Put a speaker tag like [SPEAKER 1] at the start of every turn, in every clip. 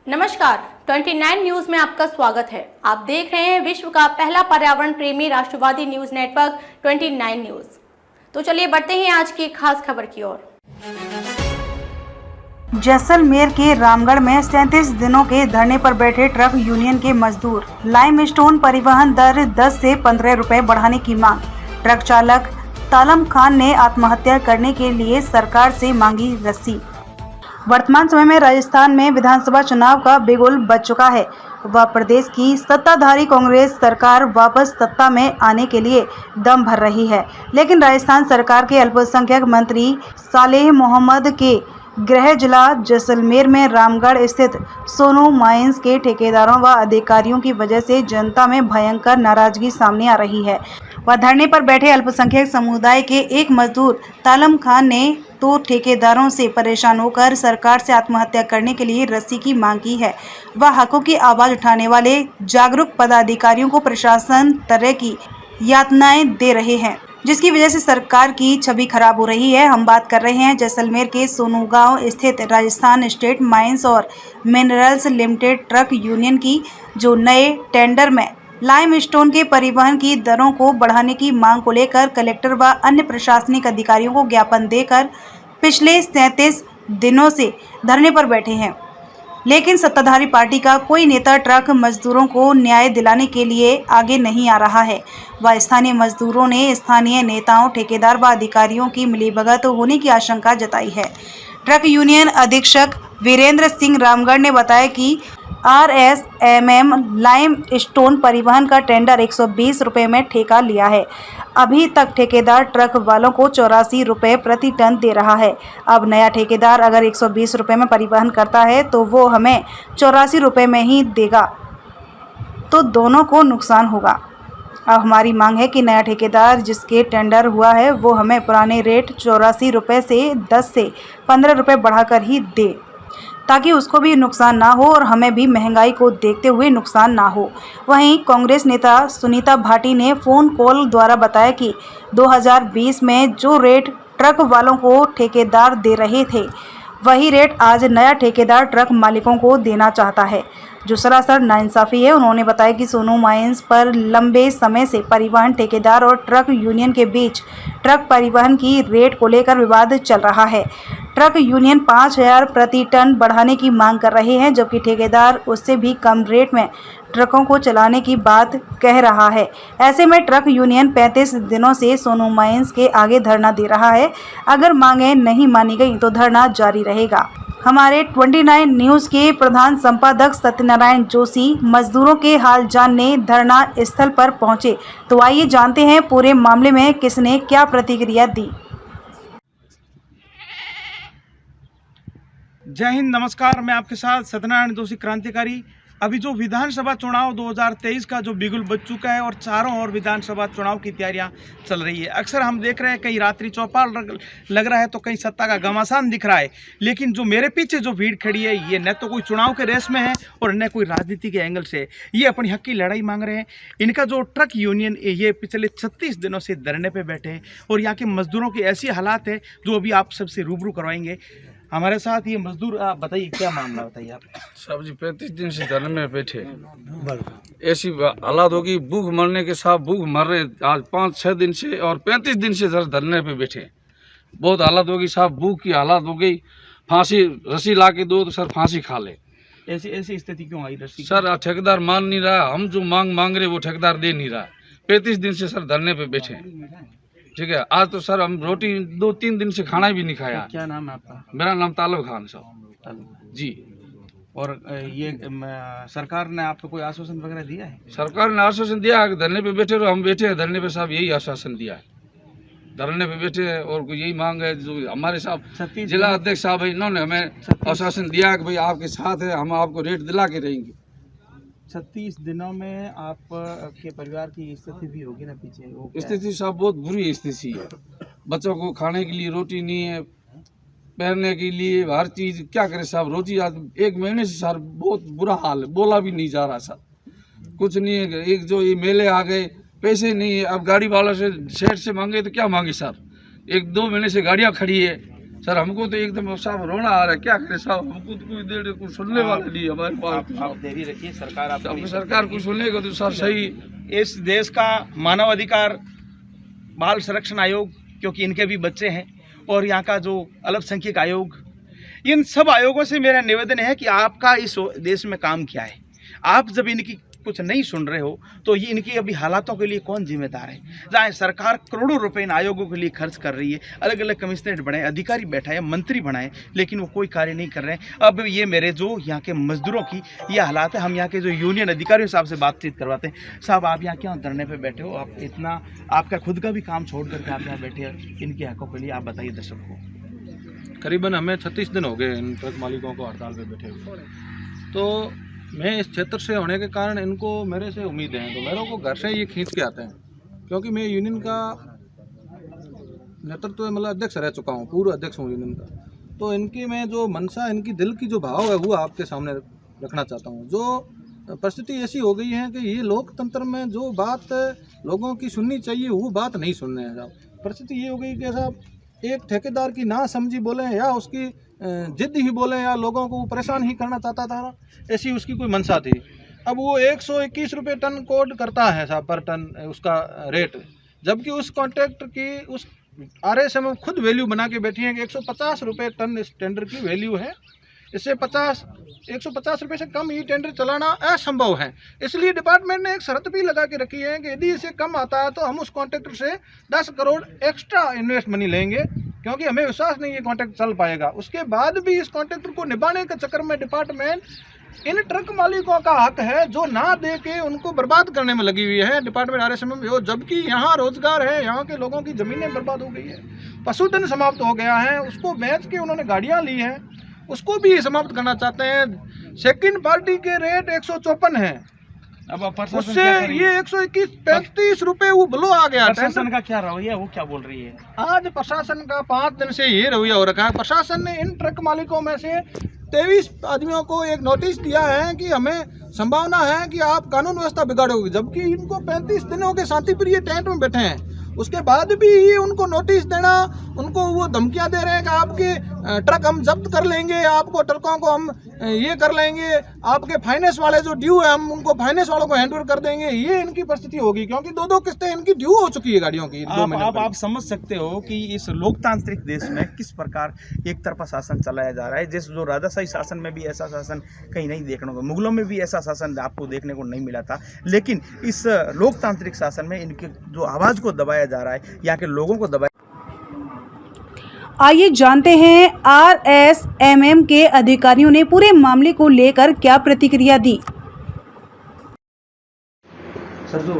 [SPEAKER 1] नमस्कार, 29 न्यूज में आपका स्वागत है। आप देख रहे हैं विश्व का पहला पर्यावरण प्रेमी राष्ट्रवादी न्यूज नेटवर्क 29 न्यूज। तो चलिए बढ़ते हैं आज की खास खबर की ओर।
[SPEAKER 2] जैसलमेर के रामगढ़ में 37 दिनों के धरने पर बैठे ट्रक यूनियन के मजदूर। लाइमस्टोन परिवहन दर 10 से 15 रुपए बढ़ाने की मांग। ट्रक चालक तालम खान ने आत्महत्या करने के लिए सरकार से मांगी रस्सी। वर्तमान समय में राजस्थान में विधानसभा चुनाव का बिगुल बज चुका है व प्रदेश की सत्ताधारी कांग्रेस सरकार वापस सत्ता में आने के लिए दम भर रही है, लेकिन राजस्थान सरकार के अल्पसंख्यक मंत्री सालेह मोहम्मद के गृह जिला जैसलमेर में रामगढ़ स्थित सोनू माइंस के ठेकेदारों व अधिकारियों की वजह से जनता में भयंकर नाराजगी सामने आ रही है। वह धरने पर बैठे अल्पसंख्यक समुदाय के एक मजदूर तालम खान ने तो ठेकेदारों से परेशान होकर सरकार से आत्महत्या करने के लिए रस्सी की मांग की है। वह हकों की आवाज उठाने वाले जागरूक पदाधिकारियों को प्रशासन तरह की यातनाएं दे रहे हैं, जिसकी वजह से सरकार की छवि खराब हो रही है। हम बात कर रहे हैं जैसलमेर के सोनू गांव स्थित राजस्थान स्टेट माइंस और मिनरल्स लिमिटेड ट्रक यूनियन की, जो नए टेंडर में लाइमस्टोन के परिवहन की दरों को बढ़ाने की मांग को लेकर कलेक्टर व अन्य प्रशासनिक अधिकारियों को ज्ञापन देकर पिछले 37 दिनों से धरने पर बैठे हैं, लेकिन सत्ताधारी पार्टी का कोई नेता ट्रक मजदूरों को न्याय दिलाने के लिए आगे नहीं आ रहा है। व स्थानीय मजदूरों ने स्थानीय नेताओं, ठेकेदार व अधिकारियों की मिलीभगत होने की आशंका जताई है। ट्रक यूनियन अधीक्षक वीरेंद्र सिंह रामगढ़ ने बताया कि RSMM लाइमस्टोन परिवहन का टेंडर 120 रुपये में ठेका लिया है। अभी तक ठेकेदार ट्रक वालों को 84 रुपये प्रति टन दे रहा है। अब नया ठेकेदार अगर 120 रुपये में परिवहन करता है तो वो हमें 84 रुपये में ही देगा, तो दोनों को नुकसान होगा। अब हमारी मांग है कि नया ठेकेदार जिसके टेंडर हुआ है वो हमें पुराने रेट 84 रुपये से 10 से 15 रुपये बढ़ाकर ही दे, ताकि उसको भी नुकसान ना हो और हमें भी महंगाई को देखते हुए नुकसान ना हो। वहीं कांग्रेस नेता सुनीता भाटी ने फोन कॉल द्वारा बताया कि 2020 में जो रेट ट्रक वालों को ठेकेदार दे रहे थे, वही रेट आज नया ठेकेदार ट्रक मालिकों को देना चाहता है, जो सरासर नाइंसाफ़ी है। उन्होंने बताया कि सोनू माइंस पर लंबे समय से परिवहन ठेकेदार और ट्रक यूनियन के बीच ट्रक परिवहन की रेट को लेकर विवाद चल रहा है। ट्रक यूनियन 5000 प्रति टन बढ़ाने की मांग कर रहे हैं, जबकि ठेकेदार उससे भी कम रेट में ट्रकों को चलाने की बात कह रहा है। ऐसे में ट्रक यूनियन 35 दिनों से सोनू माइंस के आगे धरना दे रहा है। अगर मांगें नहीं मानी गई तो धरना जारी रहेगा। हमारे 29 न्यूज़ के प्रधान संपादक सत्यनारायण जोशी मजदूरों के हाल जानने धरना स्थल पर पहुंचे, तो आइए जानते हैं पूरे मामले में किसने क्या प्रतिक्रिया दी।
[SPEAKER 3] जय हिंद, नमस्कार। मैं आपके साथ सत्यनारायण जोशी, क्रांतिकारी। अभी जो विधानसभा चुनाव 2023 का जो बिगुल बज चुका है और चारों ओर विधानसभा चुनाव की तैयारियां चल रही है। अक्सर हम देख रहे हैं कहीं रात्रि चौपाल लग रहा है तो कहीं सत्ता का घमासान दिख रहा है, लेकिन जो मेरे पीछे जो भीड़ खड़ी है ये न तो कोई चुनाव के रेस में है और न कोई राजनीति के एंगल से। ये अपनी हक की लड़ाई मांग रहे हैं। इनका जो ट्रक यूनियन ये पिछले 36 दिनों से धरने पर बैठे हैं और यहाँ के मजदूरों की ऐसी हालात है जो अभी आप सबसे रूबरू करवाएंगे। हमारे साथ ये मजदूर, आप बताइए क्या मामला, बताइए आप।
[SPEAKER 4] साहब जी 35 दिन से धरने में बैठे, ऐसी हालात होगी, भूख मरने के साथ भूख मर रहे आज 5-6 दिन से, और 35 दिन से सर धरने पे बैठे। बहुत हालत होगी साहब, भूख की हालत हो गई। फांसी रस्सी ला के दो तो सर फांसी खा ले।
[SPEAKER 3] ऐसी स्थिति क्यों आई रस्सी?
[SPEAKER 4] सर ठेकेदार मान नहीं रहा, हम जो मांग रहे वो ठेकेदार दे नहीं रहा। 35 दिन से सर धरने पे बैठे, ठीक है। आज तो सर हम रोटी 2-3 दिन से खाना भी नहीं खाया।
[SPEAKER 3] क्या नाम है आपका?
[SPEAKER 4] मेरा नाम तालब खान साहब जी।
[SPEAKER 3] और ये सरकार ने आपको कोई आश्वासन वगैरह दिया है?
[SPEAKER 4] सरकार ने आश्वासन दिया है, धरने पे बैठे रहो। हम बैठे हैं धरने पे साहब, यही आश्वासन दिया है, धरने पे बैठे हैं और यही मांग है। जो हमारे साहब जिला अध्यक्ष साहब है, इन्होंने हमें आश्वासन दिया है कि भाई आपके साथ है, हम आपको रेट दिला के रहेंगे।
[SPEAKER 3] 36 दिनों में आप के परिवार की स्थिति भी होगी ना पीछे?
[SPEAKER 4] स्थिति साहब बहुत बुरी स्थिति है। बच्चों को खाने के लिए रोटी नहीं है, पहनने के लिए हर चीज़, क्या करे साहब। रोजी आज 1 महीने से सर बहुत बुरा हाल है, बोला भी नहीं जा रहा सर, कुछ नहीं है। एक जो ये मेले आ गए, पैसे नहीं है। अब गाड़ी वालों से सेठ से मांगे तो क्या मांगे सर, 1-2 महीने से गाड़ियाँ खड़ी है, सर हमको तो एकदम साहब रोना आ रहा है, क्या करें साहब, हमको तो कोई देर कुछ सुनने वाला नहीं है हमारे पास।
[SPEAKER 3] आप देरी रखिए,
[SPEAKER 4] सरकार कुछ सुनेगा तो सर सही।
[SPEAKER 3] इस देश का मानव अधिकार बाल संरक्षण आयोग, क्योंकि इनके भी बच्चे हैं, और यहाँ का जो अल्पसंख्यक आयोग, इन सब आयोगों से मेरा निवेदन है कि आपका इस देश में काम क्या है। आप जब इनकी कुछ नहीं सुन रहे हो तो ये इनकी अभी हालातों के लिए कौन जिम्मेदार है। जहाँ सरकार करोड़ों रुपए इन आयोगों के लिए खर्च कर रही है, अलग अलग कमिश्नरेट बनाए, अधिकारी बैठाए, मंत्री बनाए, लेकिन वो कोई कार्य नहीं कर रहे हैं। अब ये मेरे जो यहाँ के मजदूरों की ये हालात है, हम यहाँ के जो यूनियन अधिकारियों साहब से बातचीत करवाते हैं। साहब आप यहाँ क्यों धरने पर बैठे हो, आप इतना आपका खुद का भी काम छोड़ करके आप यहाँ बैठे हैं इनके हकों के लिए, आप बताइए दर्शक को।
[SPEAKER 5] करीबन हमें 36 दिन हो गए इन ट्रक मालिकों को हड़ताल पे बैठे हुए। तो मैं इस क्षेत्र से होने के कारण इनको मेरे से उम्मीद है, तो मेरे को घर से ये खींच के आते हैं, क्योंकि मैं यूनियन का नेतृत्व मतलब अध्यक्ष रह चुका हूँ, पूर्व अध्यक्ष हूँ यूनियन का। तो इनकी मैं जो मनसा, इनकी दिल की जो भाव है वो आपके सामने रखना चाहता हूँ। जो परिस्थिति ऐसी हो गई है कि ये लोकतंत्र में जो बात लोगों की सुननी चाहिए वो बात नहीं सुन रहे हैं साहब। परिस्थिति ये हो गई कि साहब एक ठेकेदार की ना समझी बोले या उसकी जिद ही बोले या लोगों को परेशान ही करना चाहता था, ऐसी उसकी कोई मंशा थी। अब वो 121 रुपये टन कोड करता है साहब पर टन उसका रेट, जबकि उस कॉन्ट्रैक्टर की उस RSM खुद वैल्यू बना के बैठी है कि 150 रुपये टन इस टेंडर की वैल्यू है। इससे 150 रुपये से कम ये टेंडर चलाना असंभव है। इसलिए डिपार्टमेंट ने एक शर्त भी लगा के रखी है कि यदि इसे कम आता है तो हम उस कॉन्ट्रैक्टर से 10 करोड़ एक्स्ट्रा इन्वेस्ट मनी लेंगे, क्योंकि हमें विश्वास नहीं ये कॉन्ट्रैक्ट चल पाएगा। उसके बाद भी इस कॉन्ट्रैक्टर को निभाने के चक्कर में डिपार्टमेंट इन ट्रक मालिकों का हक है जो ना दे के उनको बर्बाद करने में लगी हुई है डिपार्टमेंट RSM में, जबकि यहाँ रोजगार है, यहाँ के लोगों की ज़मीनें बर्बाद हो गई है, पशुधन समाप्त हो गया है, उसको बेच के उन्होंने गाड़ियाँ ली हैं, उसको भी समाप्त करना चाहते हैं। सेकंड पार्टी के रेट 154 है,
[SPEAKER 3] अब
[SPEAKER 5] उससे ये 121-35 रुपये वो बिलो आ गया।
[SPEAKER 3] प्रशासन का क्या रवैया, वो क्या बोल रही है?
[SPEAKER 5] आज प्रशासन का 5 दिन से ये रवैया हो रखा है। प्रशासन ने इन ट्रक मालिकों में से 23 आदमियों को एक नोटिस दिया है कि हमें संभावना है कि आप कानून व्यवस्था बिगाड़ोगे, जबकि इनको 35 दिनों के शांतिप्रिय टेंट में बैठे हैं। उसके बाद भी ये उनको नोटिस देना, उनको वो धमकियां दे रहे हैं कि आपके ट्रक हम जब्त कर लेंगे, आपको ट्रकों को हम ये कर लेंगे, आपके फाइनेंस वाले जो ड्यू है हम उनको फाइनेंस वालों को हैंड ओवर कर देंगे। ये इनकी परिस्थिति होगी, क्योंकि 2-2 किस्तें इनकी ड्यू हो चुकी है गाड़ियों की।
[SPEAKER 3] आप समझ सकते हो कि इस लोकतांत्रिक देश में किस प्रकार एक तरफा शासन चलाया जा रहा है। जिस जो राजाशाही शासन में भी ऐसा शासन कहीं नहीं देखने को, मुगलों में भी ऐसा शासन आपको देखने को नहीं मिला था, लेकिन इस लोकतांत्रिक शासन में इनके जो आवाज़ को दबाया जा रहा है, यहाँ के लोगों को दबाया।
[SPEAKER 2] आइए जानते हैं RSMM के अधिकारियों ने पूरे मामले को लेकर क्या प्रतिक्रिया दी।
[SPEAKER 3] सर, जो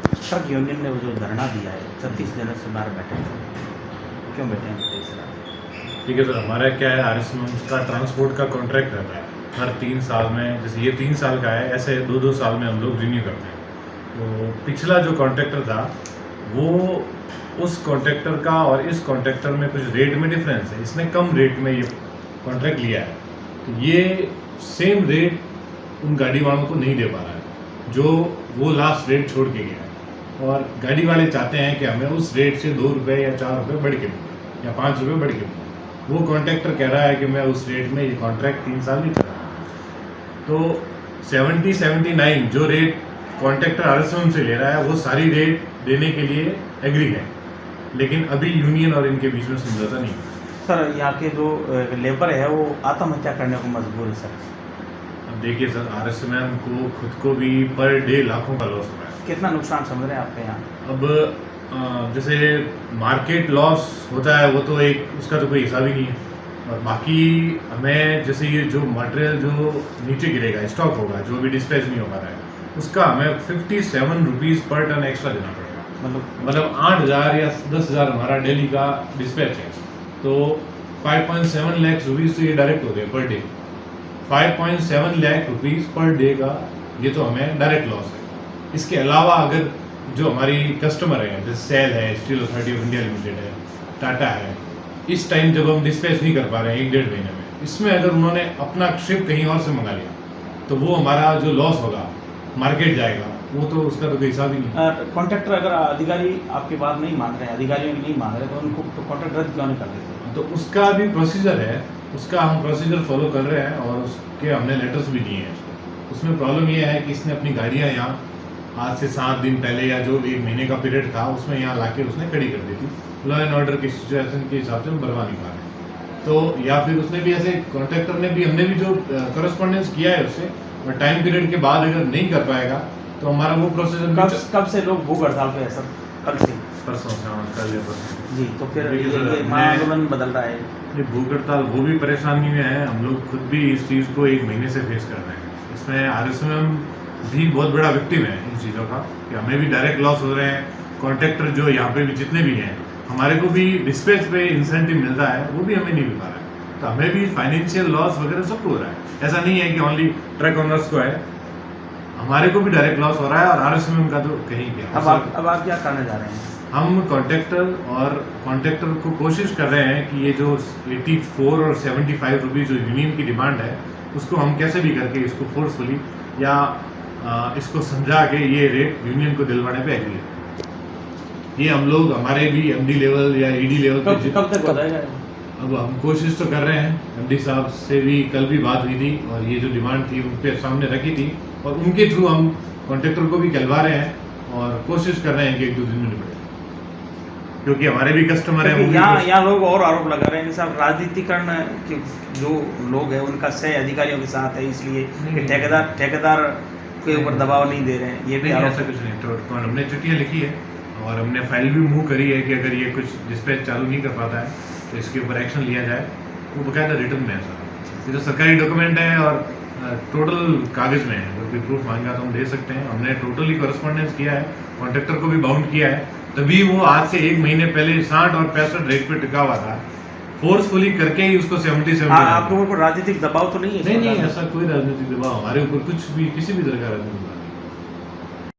[SPEAKER 3] ट्रक यूनियन ने वो जो धरना दिया है 36 दिनों से बाहर बैठे हैं, क्यों बैठे हैं?
[SPEAKER 6] ठीक है सर, हमारा क्या है RSM का ट्रांसपोर्ट का कॉन्ट्रैक्ट रहता है हर 3 साल में। जैसे ये 3 साल का है, ऐसे 2-2 साल में हम लोग रिन्यू करते हैं। तो पिछला जो कॉन्ट्रैक्टर था वो उस कॉन्ट्रैक्टर का और इस कॉन्ट्रैक्टर में कुछ रेट में डिफरेंस है, इसने कम रेट में ये कॉन्ट्रैक्ट लिया है। तो ये सेम रेट उन गाड़ी वालों को नहीं दे पा रहा है जो वो लास्ट रेट छोड़ के गया है, और गाड़ी वाले चाहते हैं कि हमें उस रेट से 2 रुपये या 4 रुपये बढ़ के दूँ या 5 रुपये बढ़ के दूँ। वो कॉन्ट्रैक्टर कह रहा है कि मैं उस रेट में ये कॉन्ट्रैक्ट 3 साल नहीं चला। तो 70-79 जो रेट कॉन्ट्रैक्टर RSM से ले रहा है वो सारी रेट देने के लिए एग्री है, लेकिन अभी यूनियन और इनके बीच में समझौता नहीं है।
[SPEAKER 3] सर, यहाँ के जो लेबर है वो आत्महत्या करने को मजबूर है सर।
[SPEAKER 6] अब देखिए सर, RSM को खुद को भी पर डे लाखों का लॉस हो रहा है।
[SPEAKER 3] कितना नुकसान समझ रहे हैं आपके यहाँ?
[SPEAKER 6] अब जैसे मार्केट लॉस होता है वो तो एक उसका तो कोई हिसाब ही नहीं है, और बाकी हमें जैसे ये जो मटेरियल जो नीचे गिरेगा, स्टॉक होगा, जो भी डिस्पैच नहीं हो पा रहा है, उसका हमें 57 रुपीज़ पर टन एक्स्ट्रा देना पड़ेगा। मतलब 8,000 या 10,000 हमारा डेली का डिस्पैच है, तो 5.7 लाख रुपीज़ तो ये डायरेक्ट हो गए per day. 5.7 lakh rupees per day का ये तो हमें डायरेक्ट लॉस है। इसके अलावा अगर जो हमारी कस्टमर है, जैसे सेल है, steel authority of India limited है, टाटा है, इस टाइम जब हम डिस्पैच नहीं कर पा रहे हैं 1-1.5 महीने में, इसमें अगर उन्होंने अपना शिप कहीं और से मंगा लिया तो वो हमारा जो लॉस होगा, मार्केट जाएगा, वो तो उसका तो कोई हिसाब ही नहीं।
[SPEAKER 3] कॉन्ट्रैक्टर अगर अधिकारी आपकी बात नहीं मान रहे हैं, अधिकारियों की नहीं मान रहे, तो उनको तो कॉन्ट्रैक्ट रद्द क्यों नहीं कर देते?
[SPEAKER 6] तो उसका भी प्रोसीजर है, उसका हम प्रोसीजर फॉलो कर रहे हैं और उसके हमने लेटर्स भी दिए हैं उसको। उसमें प्रॉब्लम ये है कि इसने अपनी गाड़ियाँ यहाँ आज से 7 दिन पहले या जो 1 महीने का पीरियड था उसमें यहाँ लाके उसने खड़ी कर दी थी। लॉ एंड ऑर्डर की सिचुएशन के हिसाब से हम भरवा नहीं पा रहे। तो या फिर उसने भी ऐसे कॉन्ट्रैक्टर ने भी, हमने भी जो करस्पॉन्डेंस किया है उससे, और टाइम पीरियड के बाद अगर नहीं कर पाएगा तो हमारा वो प्रोसीजर
[SPEAKER 7] कब से लोग भूख हड़ताल पे है सर? कल से?
[SPEAKER 6] परसों से, हाँ, कल या परसों।
[SPEAKER 7] जी, तो फिर
[SPEAKER 6] देखिए सर,
[SPEAKER 7] ये महाआंदोलन बदल रहा है।
[SPEAKER 6] ये भूख हड़ताल वो भी परेशानी में है, हम लोग खुद भी इस चीज़ को 1 महीने से फेस कर रहे हैं। इसमें RSMM भी बहुत बड़ा विक्टिम है इन चीज़ों का, कि हमें भी डायरेक्ट लॉस हो रहे हैं। कॉन्ट्रैक्टर जो यहाँ पे भी जितने भी हैं, हमारे को भी डिस्पैच पे इंसेंटिव मिलता है, वो भी हमें नहीं मिल पा रहा है। तो हमें भी फाइनेंशियल लॉस वगैरह सबको हो रहा है। ऐसा नहीं है कि ओनली ट्रक ओनर्स को है, हमारे को भी डायरेक्ट लॉस हो रहा है। और RSMM का तो कहीं क्या।
[SPEAKER 7] अब आप क्या करने जा रहे हैं?
[SPEAKER 6] हम कॉन्ट्रैक्टर को कोशिश कर रहे हैं कि ये जो 84 और 75 रुपीज़ जो यूनियन की डिमांड है, उसको हम कैसे भी करके इसको फोर्सफुली या इसको समझा के ये रेट यूनियन को दिलवाने पे एग्री है। ये हम लोग हमारे भी MD लेवल या ED लेवल पे
[SPEAKER 7] कब तक हो जाएगा?
[SPEAKER 6] अब हम कोशिश तो कर रहे हैं। MD साहब से भी कल भी बात हुई थी और ये जो डिमांड थी उनके सामने रखी थी, और उनके थ्रू हम कॉन्ट्रैक्टर को भी कहलवा रहे हैं और कोशिश कर रहे हैं कि 1-2 दिन में निपटे, क्योंकि हमारे भी कस्टमर हैं।
[SPEAKER 7] यहाँ लोग और आरोप लगा रहे हैं कि साहब राजनीतिकरण के जो लोग हैं उनका सह अधिकारियों के साथ है, इसलिए कि ठेकेदार के ऊपर दबाव नहीं दे रहे हैं। ये भी
[SPEAKER 6] ऐसा कुछ नहीं। तो हमने चिट्ठियाँ लिखी है और हमने फाइल भी मूव करी है कि अगर ये कुछ डिस्पैच चालू नहीं कर पाता है तो इसके ऊपर एक्शन लिया जाए। वो बकायदा रिटर्न में है सर, ये तो सरकारी डॉक्यूमेंट है और टोटल कागज़ में है। अगर कोई प्रूफ मांगा तो हम दे सकते हैं। हमने टोटली कॉरेस्पॉन्डेंस किया है, कॉन्ट्रैक्टर को भी बाउंड किया है, तभी वो आज से 1 महीने पहले 60 और 65 रेट पे टिका हुआ था। फोर्सफुली करके ही उसको 77।
[SPEAKER 7] आप लोगों को राजनीतिक दबाव तो नहीं है?
[SPEAKER 6] नहीं, ऐसा कोई राजनीतिक दबाव हमारे ऊपर कुछ भी, किसी भी तरह का राजनीतिक दबाव